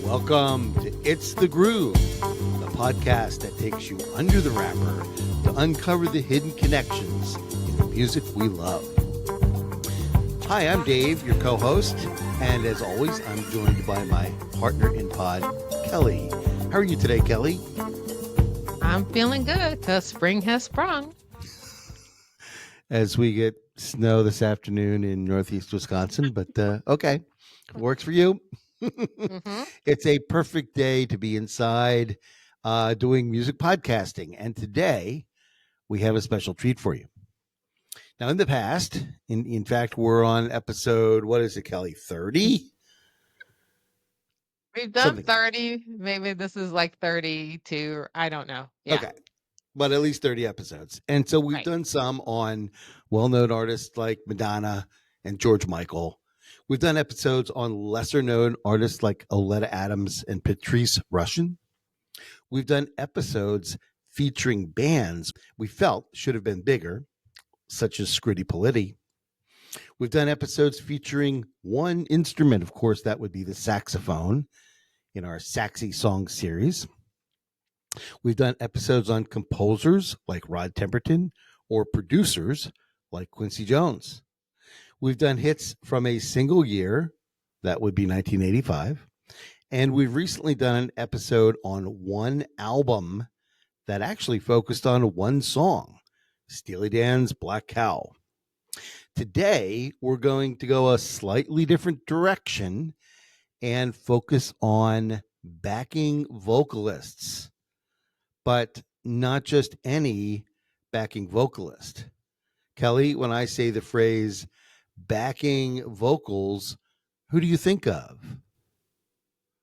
Welcome to It's the Groove, the podcast that takes you under the wrapper to uncover the hidden connections in the music we love. Hi, I'm Dave, your co-host, and as always, I'm joined by my partner in pod, Kelly. How are you today, Kelly? I'm feeling good because spring has sprung. As we get snow this afternoon in northeast Wisconsin, but okay, works for you. Mm-hmm. It's a perfect day to be inside doing music podcasting. And today we have a special treat for you. Now, in the past, in fact, we're on episode, what is it, Kelly, 30? We've done Something. 30. Maybe this is like 32. I don't know. Yeah. Okay. But at least 30 episodes. And so we've Right. done some on well-known artists like Madonna and George Michael. We've done episodes on lesser-known artists like Oleta Adams and Patrice Rushen. We've done episodes featuring bands we felt should have been bigger, such as Scritti Politti. We've done episodes featuring one instrument, of course, that would be the saxophone in our Saxy Song series. We've done episodes on composers like Rod Temperton or producers like Quincy Jones. We've done hits from a single year, that would be 1985. And we've recently done an episode on one album that actually focused on one song, Steely Dan's Black Cow. Today, we're going to go a slightly different direction and focus on backing vocalists, but not just any backing vocalist. Kelly, when I say the phrase backing vocals, who do you think of?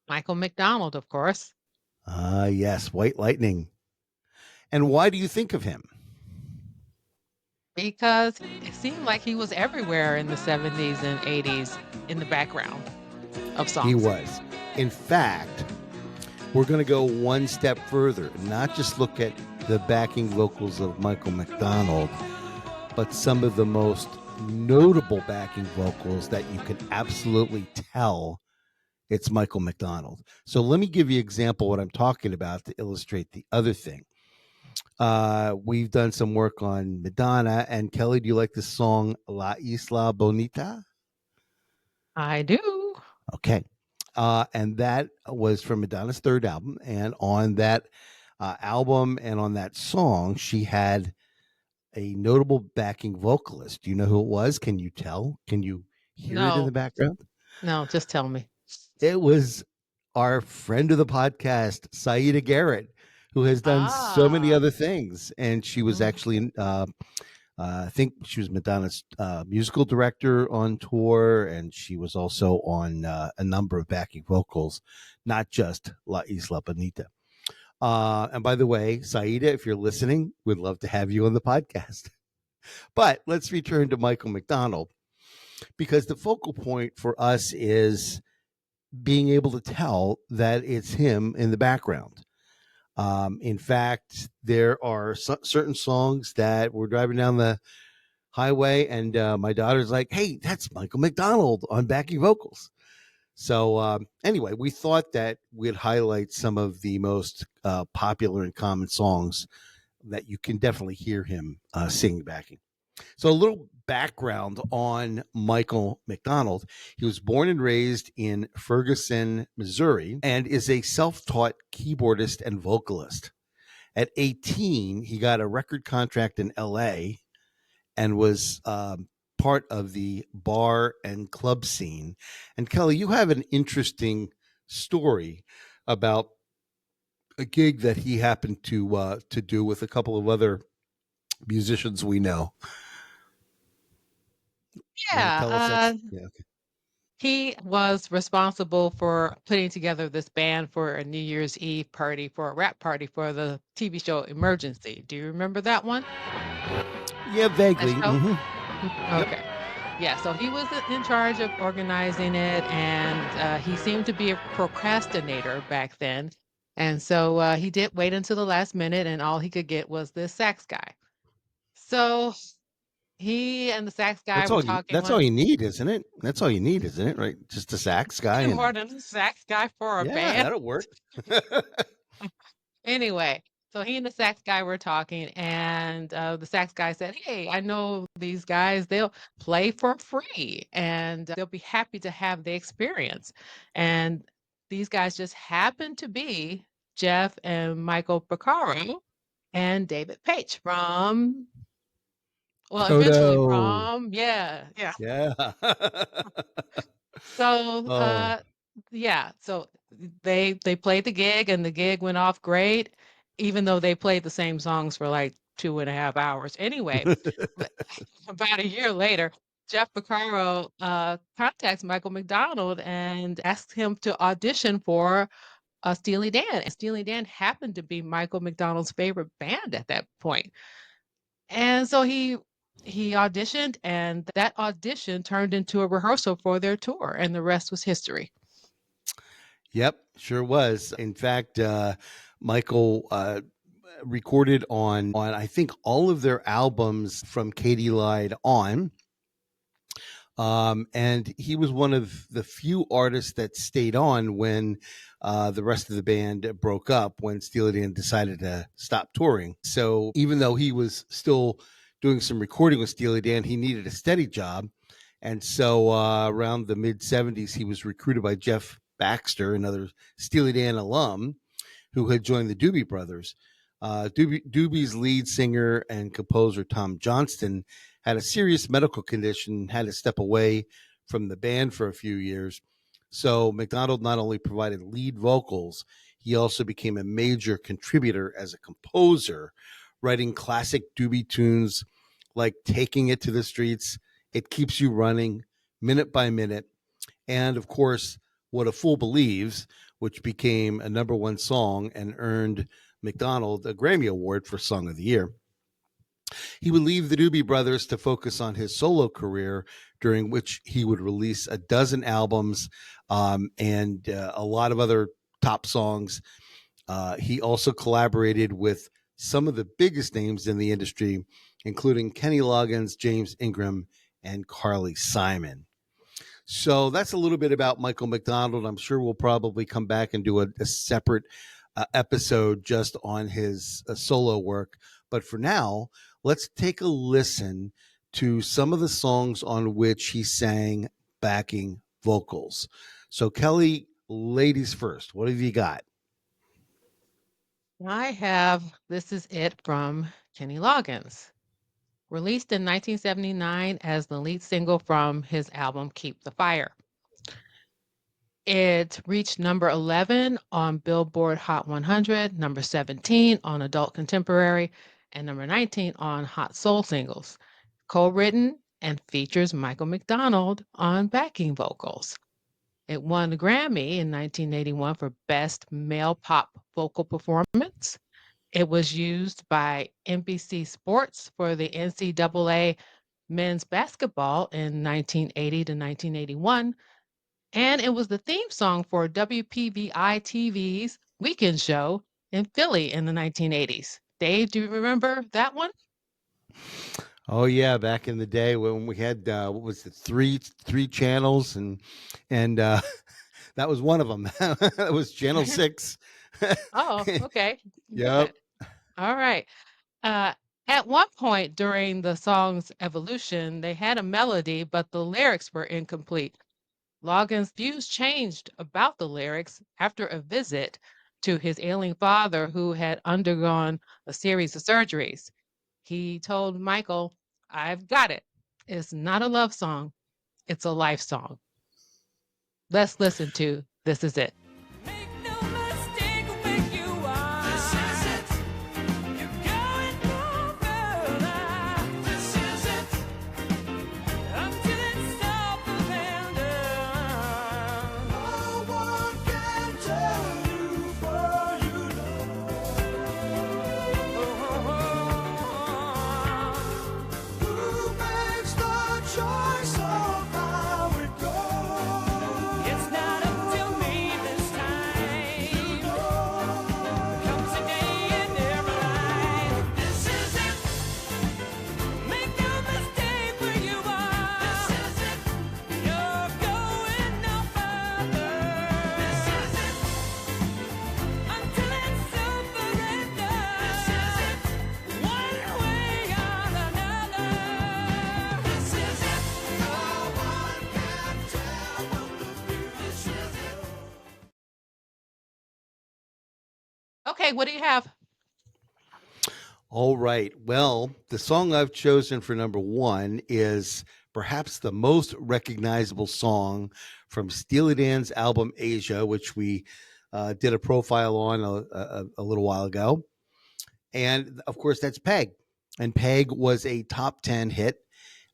Michael McDonald, of course. Yes, White Lightning. And why do you think of him? Because it seemed like he was everywhere in the 70s and 80s in the background of songs. He was. In fact, we're going to go one step further, not just look at the backing vocals of Michael McDonald, but some of the most notable backing vocals that you can absolutely tell it's Michael McDonald. So let me give you an example of what I'm talking about to illustrate the other thing. We've done some work on Madonna. And Kelly, do you like the song La Isla Bonita? I do. Okay. And that was from Madonna's third album. And on that album and on that song, she had a notable backing vocalist. Do you know who it was? Can you tell? Can you hear it in the background? No, just tell me. It was our friend of the podcast, Saida Garrett, who has done so many other things. And she was actually, I think she was Madonna's musical director on tour. And she was also on a number of backing vocals, not just La Isla Bonita. And by the way, Saida, if you're listening, we'd love to have you on the podcast. But let's return to Michael McDonald, because the focal point for us is being able to tell that it's him in the background. In fact, there are certain songs that we're driving down the highway and my daughter's like, hey, that's Michael McDonald on backing vocals. So anyway, we thought that we'd highlight some of the most popular and common songs that you can definitely hear him singing backing. So a little background on Michael McDonald. He was born and raised in Ferguson, Missouri, and is a self-taught keyboardist and vocalist. At 18, he got a record contract in LA and was part of the bar and club scene. And Kelly, you have an interesting story about a gig that he happened to do with a couple of other musicians we know. Yeah. He was responsible for putting together this band for a New Year's Eve party, for a rap party for the TV show Emergency. Do you remember that one? Yeah, vaguely. Okay. Yeah, so he was in charge of organizing it, and he seemed to be a procrastinator back then. And so he did wait until the last minute, and all he could get was this sax guy. So He and the sax guy were talking That's all one. you need, isn't it? That's all you need, isn't it? Right? Just a sax guy Need more and than a sax guy for a yeah, band. that'll work. Anyway, so he and the sax guy were talking, and the sax guy said, "Hey, I know these guys. They'll play for free, and they'll be happy to have the experience." And these guys just happened to be Jeff and Michael Porcaro and David Page from, well, eventually Toto. from, yeah, yeah. Yeah. So, Oh. yeah, so they played the gig and the gig went off great, even though they played the same songs for like 2.5 hours. Anyway, but about a year later, Jeff Porcaro contacts Michael McDonald and asks him to audition for Steely Dan. And Steely Dan happened to be Michael McDonald's favorite band at that point. And so he auditioned, and that audition turned into a rehearsal for their tour, and the rest was history. Yep, sure was. In fact, Michael recorded on I think all of their albums from Katie Lied on. And he was one of the few artists that stayed on when the rest of the band broke up, when Steely Dan decided to stop touring. So even though he was still doing some recording with Steely Dan, he needed a steady job. And so around the mid 70s, he was recruited by Jeff Baxter, another Steely Dan alum, who had joined the Doobie Brothers. Doobie's lead singer and composer Tom Johnston had a serious medical condition, had to step away from the band for a few years. So McDonald not only provided lead vocals, he also became a major contributor as a composer, writing classic Doobie tunes like Taking It to the Streets, It Keeps You Running, Minute by Minute, and of course, What a Fool Believes, which became a #1 song and earned McDonald a Grammy Award for Song of the Year. He would leave the Doobie Brothers to focus on his solo career, during which he would release a dozen albums and a lot of other top songs. He also collaborated with some of the biggest names in the industry, including Kenny Loggins, James Ingram, and Carly Simon. So that's a little bit about Michael McDonald. I'm sure we'll probably come back and do a separate episode just on his solo work. But for now, let's take a listen to some of the songs on which he sang backing vocals. So, Kelly, ladies first, what have you got? I have This Is It from Kenny Loggins, released in 1979 as the lead single from his album Keep the Fire. It reached number 11 on Billboard Hot 100, number 17 on Adult Contemporary, and number 19 on Hot Soul Singles. Co-written and features Michael McDonald on backing vocals. It won the Grammy in 1981 for Best Male Pop Vocal Performance. It was used by NBC Sports for the NCAA men's basketball in 1980 to 1981. And it was the theme song for WPVI TV's weekend show in Philly in the 1980s. Dave, do you remember that one? Oh yeah, back in the day when we had what was it, three channels, and that was one of them. That was Channel 6. Oh, okay. Yep. Good. All right. Uh, at one point during the song's evolution, they had a melody, but the lyrics were incomplete. Loggins' views changed about the lyrics after a visit to his ailing father, who had undergone a series of surgeries. He told Michael, "I've got it. It's not a love song, it's a life song." Let's listen to This Is It. Make no mistake where you are. This is it. You're going no further. This is it. Until it's up and down. No one can tell you for you know. Who makes the choice of how it goes? It's not up to me. Okay, what do you have? All right. Well, the song I've chosen for number one is perhaps the most recognizable song from Steely Dan's album Asia, which we did a profile on a little while ago. And of course, that's Peg. And Peg was a top 10 hit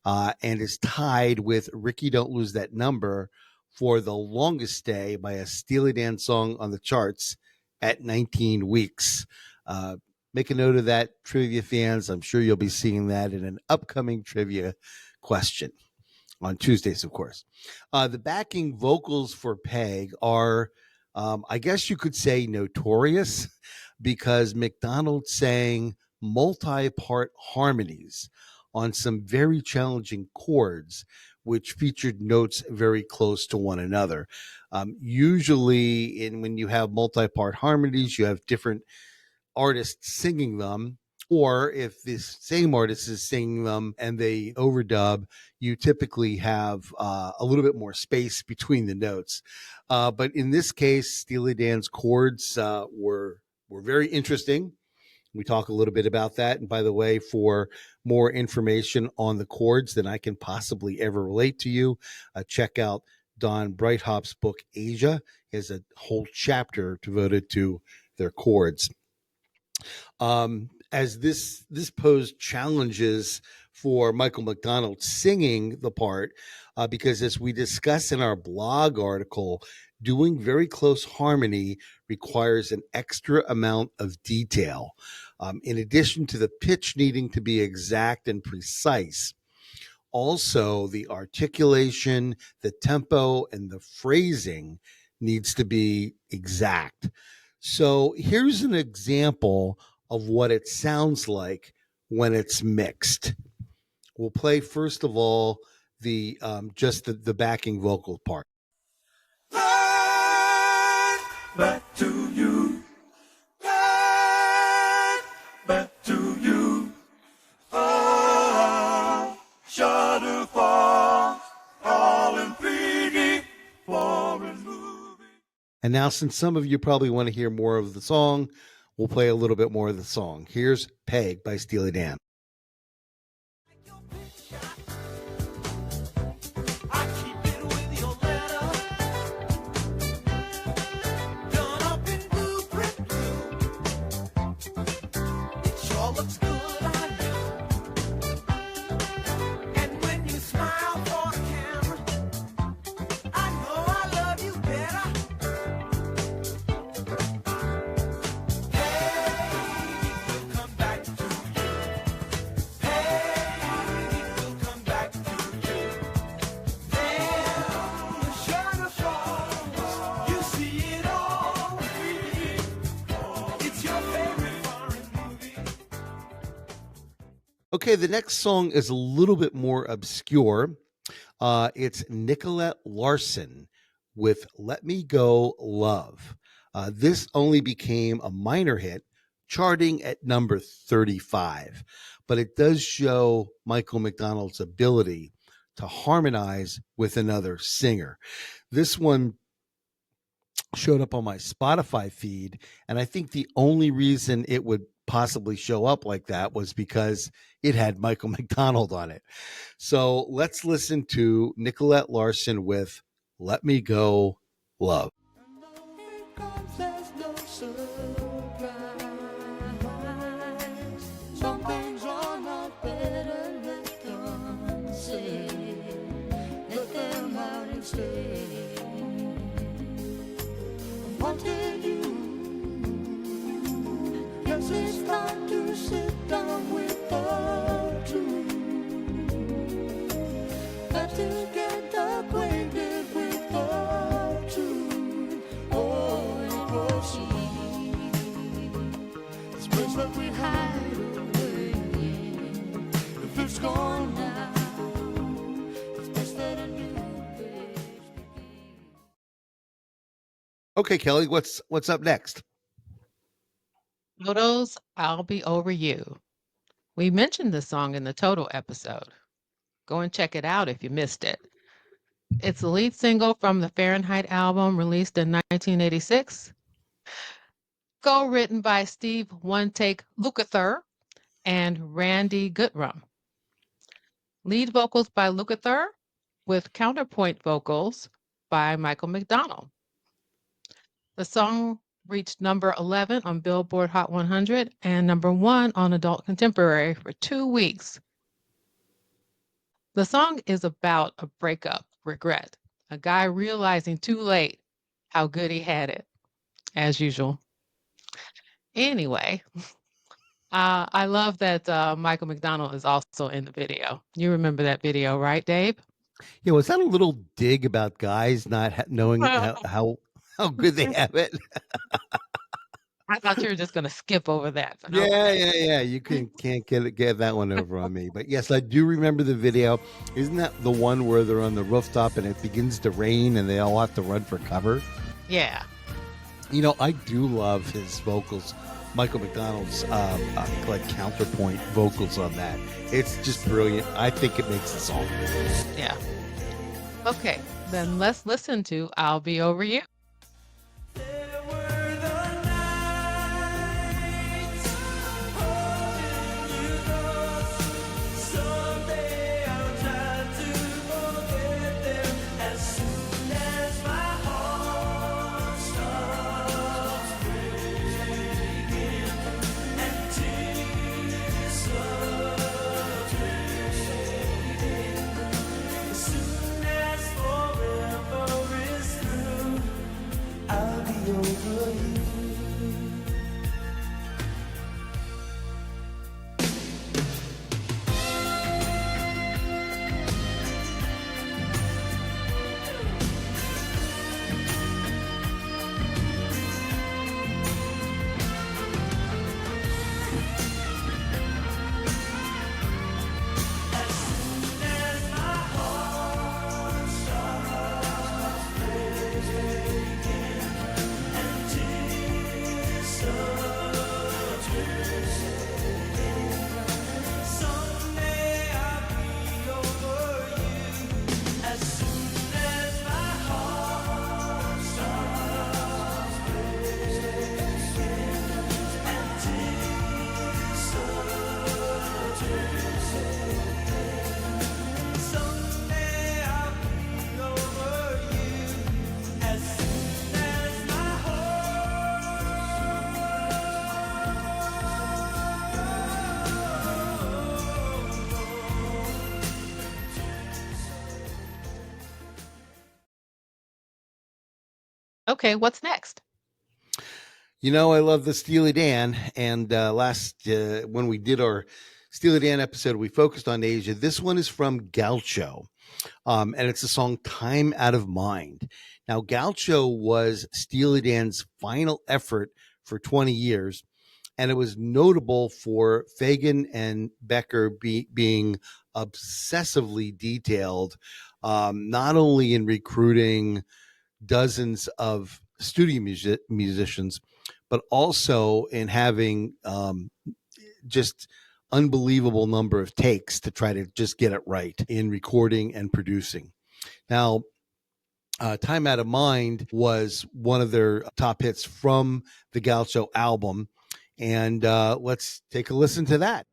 and is tied with Ricky Don't Lose That Number for the longest stay by a Steely Dan song on the charts at 19 weeks. Uh, make a note of that, trivia fans. I'm sure you'll be seeing that in an upcoming trivia question on Tuesdays, of course. The backing vocals for Peg are, I guess you could say, notorious because McDonald sang multi part harmonies on some very challenging chords, which featured notes very close to one another. Usually, when you have multi part harmonies, you have different artists singing them, or if this same artist is singing them and they overdub, you typically have a little bit more space between the notes. But in this case, Steely Dan's chords were very interesting. We talk a little bit about that. And by the way, for more information on the chords than I can possibly ever relate to you, check out Don Breithop's book Asia. He has a whole chapter devoted to their chords. As this posed challenges for Michael McDonald singing the part, because as we discuss in our blog article, doing very close harmony requires an extra amount of detail. In addition to the pitch needing to be exact and precise, also the articulation, the tempo, and the phrasing needs to be exact. So here's an example of what it sounds like when it's mixed. We'll play first of all the just the backing vocal part. Back to you. Back to you. Oh, shudder falls, all in pretty foreign movie. And now, since some of you probably want to hear more of the song, we'll play a little bit more of the song. Here's Peg by Steely Dan. I keep it with your letter, done up in blueprint blue. It sure looks good on you. And when you smile for the camera, I know I love you better. Hey, we'll come back to you. Hey, we'll come back to you. Then the shadow falls. You see it all. It's your favorite foreign movie. Okay, the next song is a little bit more obscure. It's Nicolette Larson with Let Me Go Love. This only became a minor hit, charting at number 35. But it does show Michael McDonald's ability to harmonize with another singer. This one showed up on my Spotify feed, and I think the only reason it would possibly show up like that was because it had Michael McDonald on it. So let's listen to Nicolette Larson with Let Me Go Love. There's no surprise. Some things are not better left unsaid. Let them out and stay. I wanted you. Yes, it's time to sit down with the truth. Got to get acquainted with the truth. Oh, and proceed. This place that we hide away in. If it's gone now, it's best that a new page begin. Okay, Kelly, what's up next? Photos, I'll Be Over You. We mentioned this song in the Total episode. Go and check it out if you missed it. It's the lead single from the Fahrenheit album released in 1986. co-written by Steve One Take Lukather and Randy Goodrum. Lead vocals by Lukather with counterpoint vocals by Michael McDonald. The song reached number 11 on Billboard Hot 100 and number 1 on Adult Contemporary for 2 weeks. The song is about a breakup, regret, a guy realizing too late how good he had it, as usual. Anyway, I love that Michael McDonald is also in the video. You remember that video, right, Dave? Yeah, was that a little dig about guys not knowing how good they have it? I thought you were just going to skip over that. But Yeah, okay. yeah. You can't get that one over on me. But yes, I do remember the video. Isn't that the one where they're on the rooftop and it begins to rain and they all have to run for cover? Yeah. You know, I do love his vocals. Michael McDonald's like counterpoint vocals on that. It's just brilliant. I think it makes the song. Yeah. Okay, then let's listen to I'll Be Over You. There were the nights holding you close. Someday I'll try to forget them as soon as my heart stops breaking and tears start fading. As soon as forever is through, I'll be over you. As soon as my heart stops breaking and tears start fading, someday I'll be over you. As soon as my heart stops breaking and tears start fading, someday I'll be over you. As soon as my Okay, what's next? You know, I love the Steely Dan. And when we did our Steely Dan episode, we focused on Asia. This one is from Gaucho. And it's the song Time Out of Mind. Now, Gaucho was Steely Dan's final effort for 20 years. And it was notable for Fagen and Becker being obsessively detailed, not only in recruiting dozens of studio musicians, but also in having just unbelievable number of takes to try to just get it right in recording and producing. Now, Time Out of Mind was one of their top hits from the Gaucho album. And let's take a listen to that.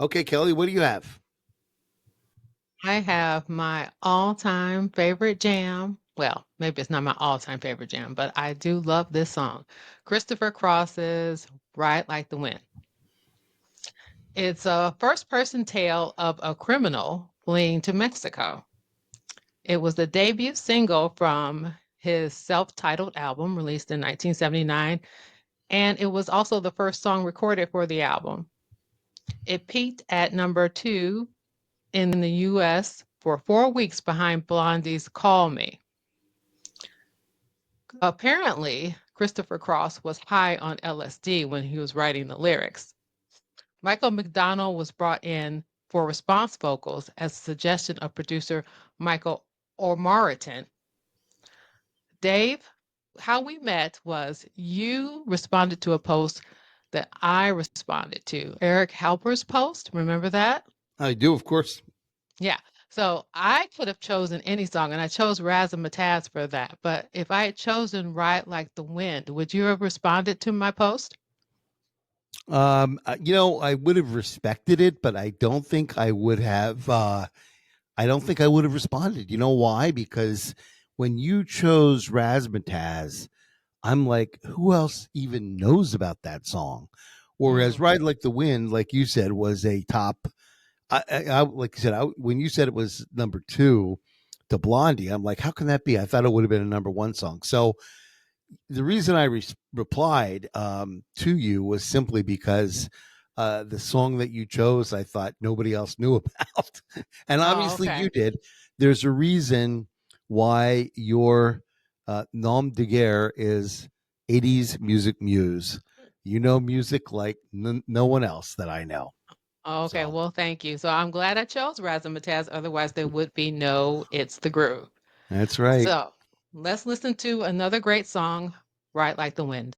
Okay, Kelly, what do you have? I have my all-time favorite jam. Well, maybe it's not my all-time favorite jam, but I do love this song. Christopher Cross's Ride Like the Wind. It's a first-person tale of a criminal fleeing to Mexico. It was the debut single from his self-titled album released in 1979, and it was also the first song recorded for the album. It peaked at number 2 in the US for 4 weeks behind Blondie's Call Me. Apparently, Christopher Cross was high on LSD when he was writing the lyrics. Michael McDonald was brought in for response vocals as a suggestion of producer Michael Ormaritan. Dave, how we met was you responded to a post that I responded to, Eric Halper's post. Remember that? I do, of course. Yeah. So I could have chosen any song, and I chose Razzmatazz for that. But if I had chosen Ride Like the Wind, would you have responded to my post? I would have respected it, but I don't think I would have. I don't think I would have responded. You know why? Because when you chose Razzmatazz, I'm like, who else even knows about that song? Whereas Mm. "Ride Like the Wind," like you said, was a top. Like I said, when you said it was number two to Blondie, I'm like, how can that be? I thought it would have been a number one song. So the reason I replied to you was simply because the song that you chose, I thought nobody else knew about, and Oh, obviously you okay. did. There's a reason why your nom de guerre is 80s music muse. You know music like no one else that I know. Okay. So Well, thank you. So I'm glad I chose Razzmatazz. Otherwise, there would be no It's the Groove. that's right. So let's listen to another great song, Ride Like the Wind.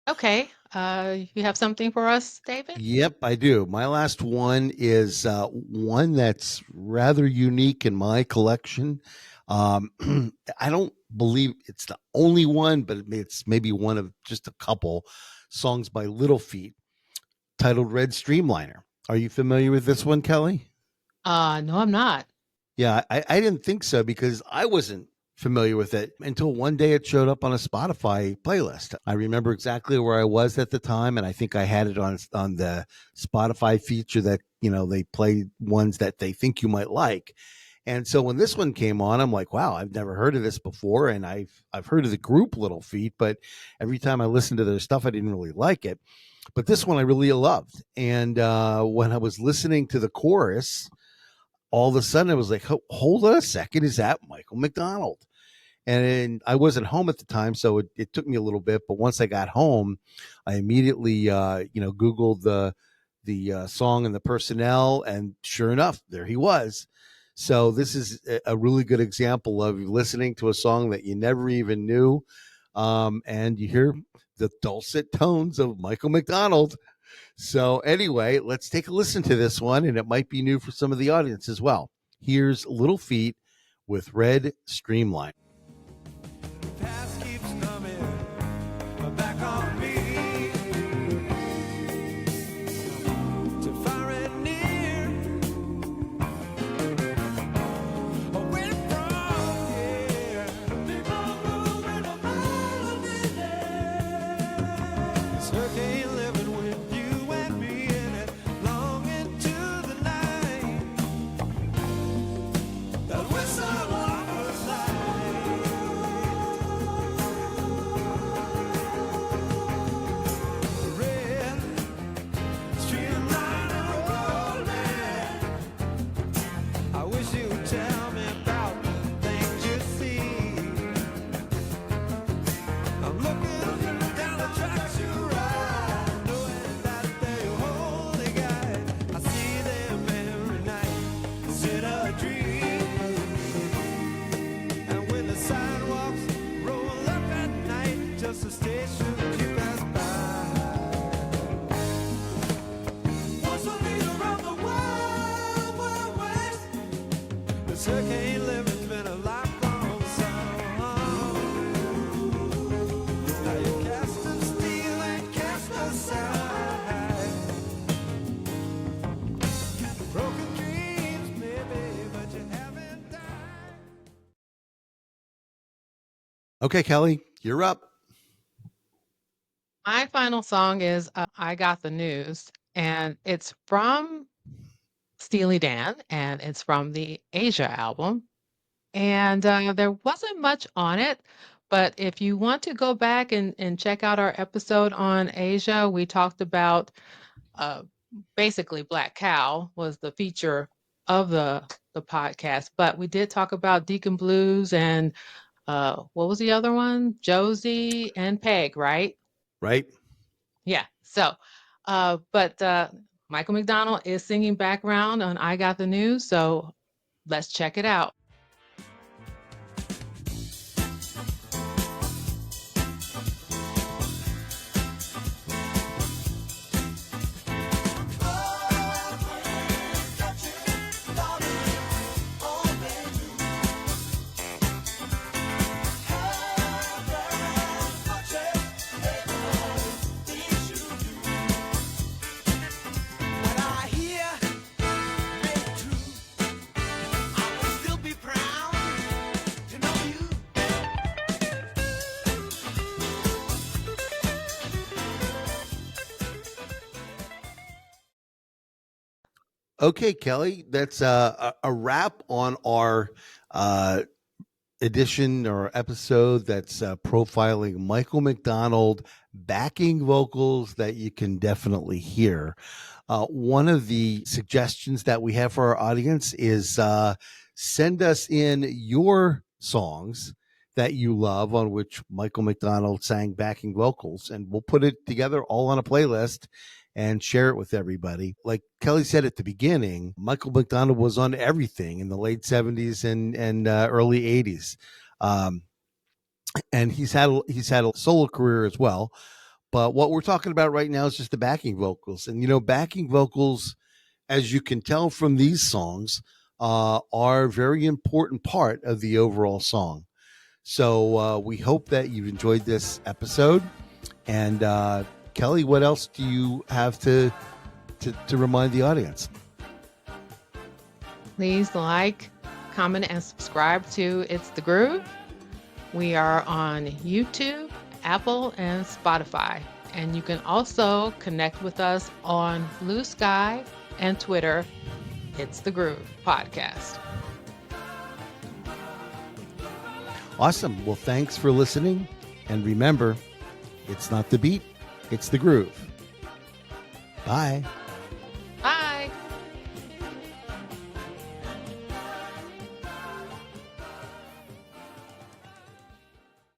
Okay. You have something for us, David? Yep, I do. My last one is one that's rather unique in my collection. Um, I don't believe it's the only one, but it's maybe one of just a couple songs by Little Feat titled Red Streamliner. Are you familiar with this one, Kelly? No, I'm not. Yeah, I didn't think so because I wasn't familiar with it until one day it showed up on a Spotify playlist. I remember exactly where I was at the time, and I think I had it on the Spotify feature that they play ones that they think you might like. And so when this one came on, I'm like, wow, I've never heard of this before, and I've heard of the group Little Feat, but every time I listened to their stuff, I didn't really like it. But this one I really loved, and when I was listening to the chorus all of a sudden it was like, hold on a second, is that Michael McDonald? And I wasn't home at the time, so it took me a little bit. But once I got home, I immediately, Googled the song and the personnel, and sure enough, there he was. So this is a really good example of listening to a song that you never even knew, and you hear the dulcet tones of Michael McDonald. So anyway, let's take a listen to this one, and it might be new for some of the audience as well. Here's Little Feat with Red Streamline. Past keeps coming back on me. To far and near, away from here. People moving around me there. This hurricane living with you and me in it, long into the night. That whistle on the side. Red streamline rolling. I wish you would tell me about the things you see. I'm looking down the tracks you ride, knowing that they're your holy guide. I see them every night, it's in a dream. And when the sidewalks roll up at night, just a station you pass by. Once I meet around the wild, wild west. This hurricane living's been a lifelong song. Now you cast of steel and cast aside. Broken dreams, maybe, but you haven't died. Okay, Kelly, you're up. My final song is I Got the News, and it's from Steely Dan, and it's from the Asia album. And there wasn't much on it, but if you want to go back and check out our episode on Asia, we talked about basically Black Cow was the feature of the podcast, but we did talk about Deacon Blues and what was the other one? Josie and Peg, right? Right? Yeah. So, but Michael McDonald is singing background on I Got the News. So let's check it out. What I hear is true. I will still be proud to know you. Okay, Kelly, that's a wrap on our edition or episode that's profiling Michael McDonald backing vocals that you can definitely hear. One of the suggestions that we have for our audience is send us in your songs that you love on which Michael McDonald sang backing vocals, and we'll put it together all on a playlist and share it with everybody. Like Kelly said at the beginning, Michael McDonald was on everything in the late 70s and early 80s. And he's had a solo career as well. But what we're talking about right now is just the backing vocals. And, you know, backing vocals, as you can tell from these songs, are a very important part of the overall song. So we hope that you've enjoyed this episode. And Kelly, what else do you have to remind the audience? Please like, comment, and subscribe to It's the Groove. We are on YouTube, Apple, and Spotify. And you can also connect with us on Blue Sky and Twitter. It's the Groove Podcast. Awesome. Well, thanks for listening. And remember, it's not the beat, it's the groove. Bye. Bye.